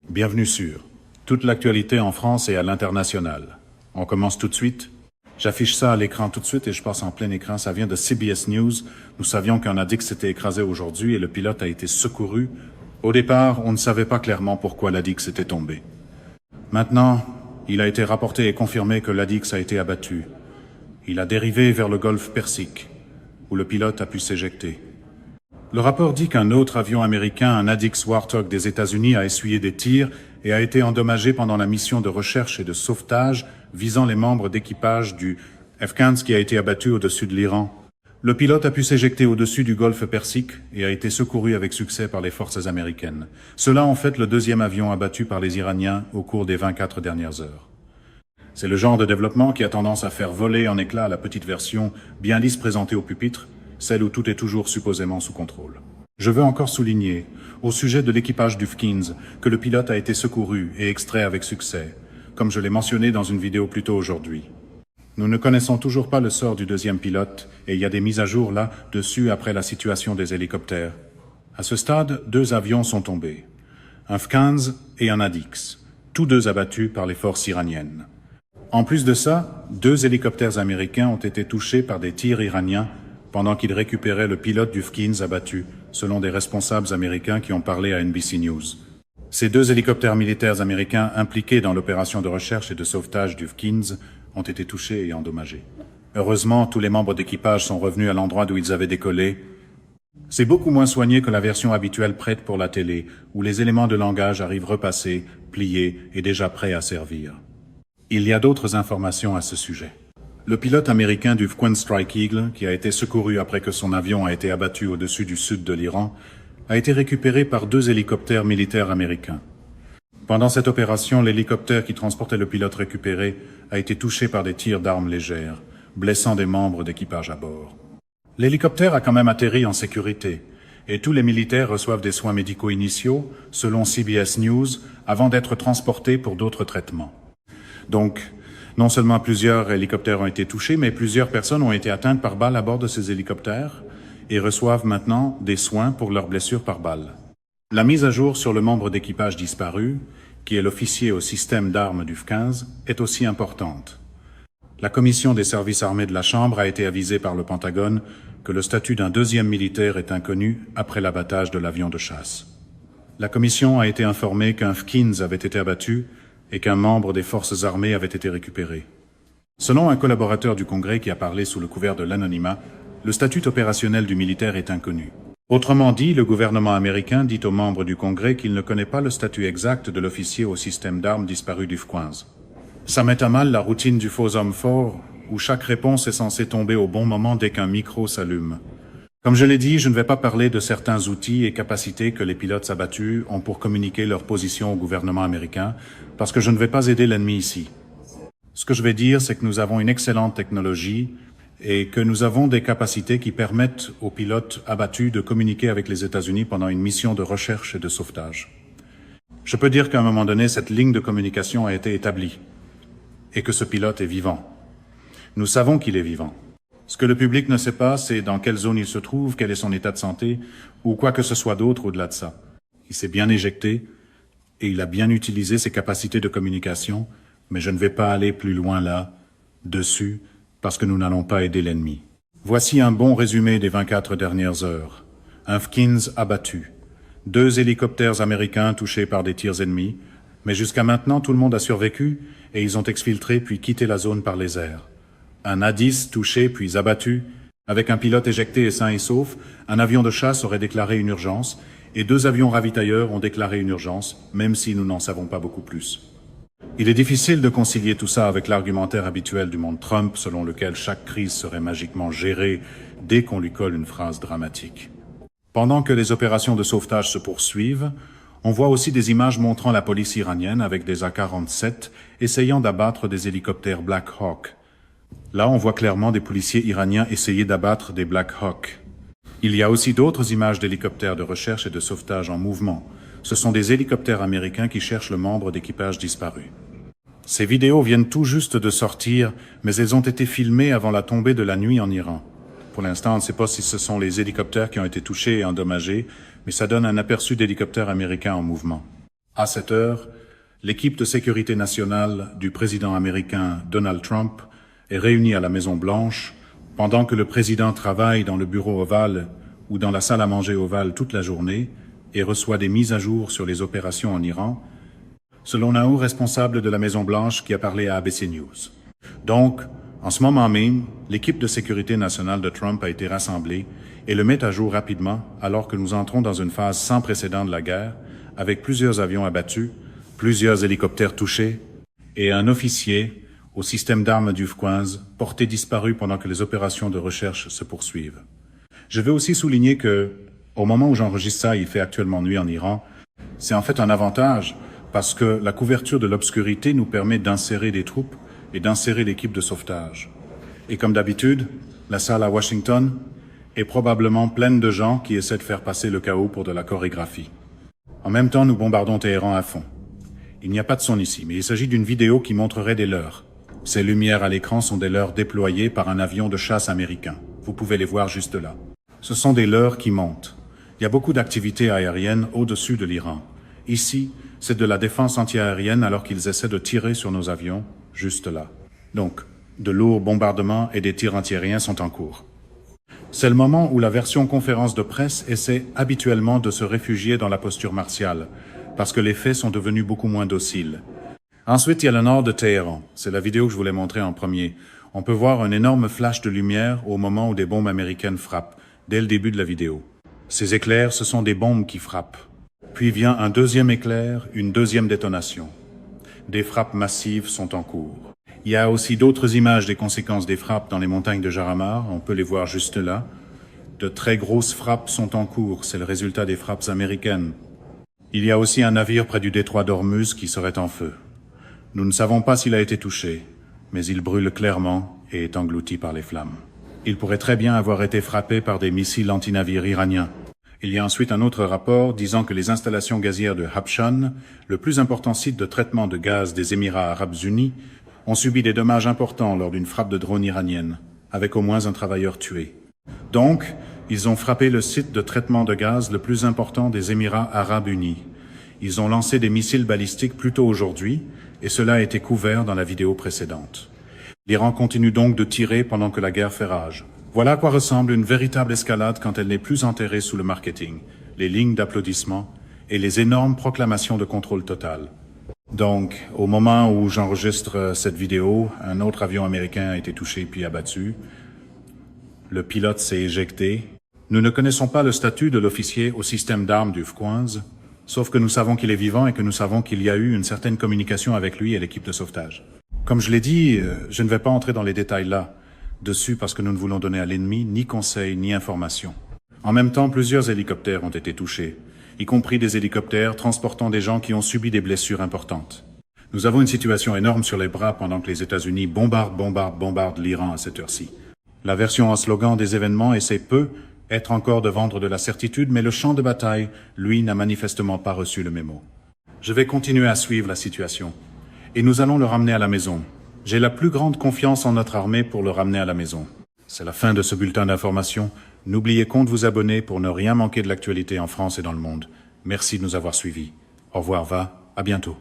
Bienvenue sur toute l'actualité en France et à l'international. On commence tout de suite. J'affiche ça à l'écran tout de suite et je passe en plein écran. Ça vient de CBS News. Nous savions qu'un Addix s'était écrasé aujourd'hui et le pilote a été secouru. Au départ, on ne savait pas clairement pourquoi l'Addix était tombé. Maintenant, il a été rapporté et confirmé que l'Addix a été abattu. Il a dérivé vers le golfe Persique, où le pilote a pu s'éjecter. Le rapport dit qu'un autre avion américain, un Addix Warthog des États-Unis, a essuyé des tirs et a été endommagé pendant la mission de recherche et de sauvetage visant les membres d'équipage du F-15 qui a été abattu au-dessus de l'Iran. Le pilote a pu s'éjecter au-dessus du golfe Persique et a été secouru avec succès par les forces américaines. Cela en fait le deuxième avion abattu par les Iraniens au cours des 24 dernières heures. C'est le genre de développement qui a tendance à faire voler en éclats la petite version bien lisse présentée au pupitre, celle où tout est toujours supposément sous contrôle. Je veux encore souligner, au sujet de l'équipage du F-15, que le pilote a été secouru et extrait avec succès, comme je l'ai mentionné dans une vidéo plus tôt aujourd'hui. Nous ne connaissons toujours pas le sort du deuxième pilote et il y a des mises à jour là-dessus après la situation des hélicoptères. À ce stade, 2 avions sont tombés, un F-15 et un Addix, tous 2 abattus par les forces iraniennes. En plus de ça, 2 hélicoptères américains ont été touchés par des tirs iraniens pendant qu'ils récupéraient le pilote du F-15 abattu, selon des responsables américains qui ont parlé à NBC News. Ces 2 hélicoptères militaires américains impliqués dans l'opération de recherche et de sauvetage du F-15 ont été touchés et endommagés. Heureusement, tous les membres d'équipage sont revenus à l'endroit d'où ils avaient décollé. C'est beaucoup moins soigné que la version habituelle prête pour la télé, où les éléments de langage arrivent repassés, pliés et déjà prêts à servir. Il y a d'autres informations à ce sujet. Le pilote américain du F-15 Strike Eagle, qui a été secouru après que son avion a été abattu au-dessus du sud de l'Iran, a été récupéré par 2 hélicoptères militaires américains. Pendant cette opération, l'hélicoptère qui transportait le pilote récupéré a été touché par des tirs d'armes légères, blessant des membres d'équipage à bord. L'hélicoptère a quand même atterri en sécurité, et tous les militaires reçoivent des soins médicaux initiaux, selon CBS News, avant d'être transportés pour d'autres traitements. Donc, non seulement plusieurs hélicoptères ont été touchés, mais plusieurs personnes ont été atteintes par balle à bord de ces hélicoptères et reçoivent maintenant des soins pour leurs blessures par balle. La mise à jour sur le membre d'équipage disparu, qui est l'officier au système d'armes du F-15, est aussi importante. La commission des services armés de la Chambre a été avisée par le Pentagone que le statut d'un 2e militaire est inconnu après l'abattage de l'avion de chasse. La commission a été informée qu'un F-15 avait été abattu et qu'un membre des forces armées avait été récupéré. Selon un collaborateur du Congrès qui a parlé sous le couvert de l'anonymat, le statut opérationnel du militaire est inconnu. Autrement dit, le gouvernement américain dit aux membres du Congrès qu'il ne connaît pas le statut exact de l'officier au système d'armes disparu du F-15. Ça met à mal la routine du faux homme fort, où chaque réponse est censée tomber au bon moment dès qu'un micro s'allume. Comme je l'ai dit, je ne vais pas parler de certains outils et capacités que les pilotes abattus ont pour communiquer leur position au gouvernement américain, parce que je ne vais pas aider l'ennemi ici. Ce que je vais dire, c'est que nous avons une excellente technologie et que nous avons des capacités qui permettent aux pilotes abattus de communiquer avec les États-Unis pendant une mission de recherche et de sauvetage. Je peux dire qu'à un moment donné, cette ligne de communication a été établie et que ce pilote est vivant. Nous savons qu'il est vivant. Ce que le public ne sait pas, c'est dans quelle zone il se trouve, quel est son état de santé, ou quoi que ce soit d'autre au-delà de ça. Il s'est bien éjecté, et il a bien utilisé ses capacités de communication, mais je ne vais pas aller plus loin là, dessus, parce que nous n'allons pas aider l'ennemi. Voici un bon résumé des 24 dernières heures. Un F-15 abattu, 2 hélicoptères américains touchés par des tirs ennemis, mais jusqu'à maintenant tout le monde a survécu, et ils ont exfiltré puis quitté la zone par les airs. Un Addix touché puis abattu, avec un pilote éjecté et sain et sauf, un avion de chasse aurait déclaré une urgence, et 2 avions ravitailleurs ont déclaré une urgence, même si nous n'en savons pas beaucoup plus. Il est difficile de concilier tout ça avec l'argumentaire habituel du monde Trump, selon lequel chaque crise serait magiquement gérée dès qu'on lui colle une phrase dramatique. Pendant que les opérations de sauvetage se poursuivent, on voit aussi des images montrant la police iranienne avec des A-47 essayant d'abattre des hélicoptères Black Hawk. Là, on voit clairement des policiers iraniens essayer d'abattre des Black Hawk. Il y a aussi d'autres images d'hélicoptères de recherche et de sauvetage en mouvement. Ce sont des hélicoptères américains qui cherchent le membre d'équipage disparu. Ces vidéos viennent tout juste de sortir, mais elles ont été filmées avant la tombée de la nuit en Iran. Pour l'instant, on ne sait pas si ce sont les hélicoptères qui ont été touchés et endommagés, mais ça donne un aperçu d'hélicoptères américains en mouvement. À cette heure, l'équipe de sécurité nationale du président américain Donald Trump est réunie à la Maison-Blanche pendant que le président travaille dans le bureau ovale ou dans la salle à manger ovale toute la journée et reçoit des mises à jour sur les opérations en Iran, selon un haut responsable de la Maison-Blanche qui a parlé à ABC News. Donc, en ce moment même, l'équipe de sécurité nationale de Trump a été rassemblée et le met à jour rapidement alors que nous entrons dans une phase sans précédent de la guerre, avec plusieurs avions abattus, plusieurs hélicoptères touchés et un officier au système d'armes du F-15 porté disparu pendant que les opérations de recherche se poursuivent. Je veux aussi souligner que, au moment où j'enregistre ça, il fait actuellement nuit en Iran. C'est en fait un avantage parce que la couverture de l'obscurité nous permet d'insérer des troupes et d'insérer l'équipe de sauvetage. Et comme d'habitude, la salle à Washington est probablement pleine de gens qui essaient de faire passer le chaos pour de la chorégraphie. En même temps, nous bombardons Téhéran à fond. Il n'y a pas de son ici, mais il s'agit d'une vidéo qui montrerait des leurres. Ces lumières à l'écran sont des leurres déployées par un avion de chasse américain. Vous pouvez les voir juste là. Ce sont des leurres qui montent. Il y a beaucoup d'activités aériennes au-dessus de l'Iran. Ici, c'est de la défense antiaérienne alors qu'ils essaient de tirer sur nos avions, juste là. Donc, de lourds bombardements et des tirs antiaériens sont en cours. C'est le moment où la version conférence de presse essaie habituellement de se réfugier dans la posture martiale, parce que les faits sont devenus beaucoup moins dociles. Ensuite, il y a le nord de Téhéran. C'est la vidéo que je voulais montrer en premier. On peut voir un énorme flash de lumière au moment où des bombes américaines frappent, dès le début de la vidéo. Ces éclairs, ce sont des bombes qui frappent. Puis vient un deuxième éclair, une deuxième détonation. Des frappes massives sont en cours. Il y a aussi d'autres images des conséquences des frappes dans les montagnes de Jarramar, on peut les voir juste là. De très grosses frappes sont en cours, c'est le résultat des frappes américaines. Il y a aussi un navire près du détroit d'Ormuz qui serait en feu. Nous ne savons pas s'il a été touché, mais il brûle clairement et est englouti par les flammes. Il pourrait très bien avoir été frappé par des missiles anti-navires iraniens. Il y a ensuite un autre rapport disant que les installations gazières de Habshan, le plus important site de traitement de gaz des Émirats arabes unis, ont subi des dommages importants lors d'une frappe de drone iranienne, avec au moins un travailleur tué. Donc, ils ont frappé le site de traitement de gaz le plus important des Émirats arabes unis. Ils ont lancé des missiles balistiques plus tôt aujourd'hui, et cela a été couvert dans la vidéo précédente. L'Iran continue donc de tirer pendant que la guerre fait rage. Voilà à quoi ressemble une véritable escalade quand elle n'est plus enterrée sous le marketing, les lignes d'applaudissements et les énormes proclamations de contrôle total. Donc, au moment où j'enregistre cette vidéo, un autre avion américain a été touché puis abattu. Le pilote s'est éjecté. Nous ne connaissons pas le statut de l'officier au système d'armes du F-15, sauf que nous savons qu'il est vivant et que nous savons qu'il y a eu une certaine communication avec lui et l'équipe de sauvetage. Comme je l'ai dit, je ne vais pas entrer dans les détails là, dessus parce que nous ne voulons donner à l'ennemi ni conseils ni informations. En même temps, plusieurs hélicoptères ont été touchés, y compris des hélicoptères transportant des gens qui ont subi des blessures importantes. Nous avons une situation énorme sur les bras pendant que les États-Unis bombardent l'Iran à cette heure-ci. La version en slogan des événements essaie peu être encore de vendre de la certitude, mais le champ de bataille, lui, n'a manifestement pas reçu le mémo. Je vais continuer à suivre la situation, et nous allons le ramener à la maison. J'ai la plus grande confiance en notre armée pour le ramener à la maison. C'est la fin de ce bulletin d'information. N'oubliez pas de vous abonner pour ne rien manquer de l'actualité en France et dans le monde. Merci de nous avoir suivis. Au revoir, à bientôt.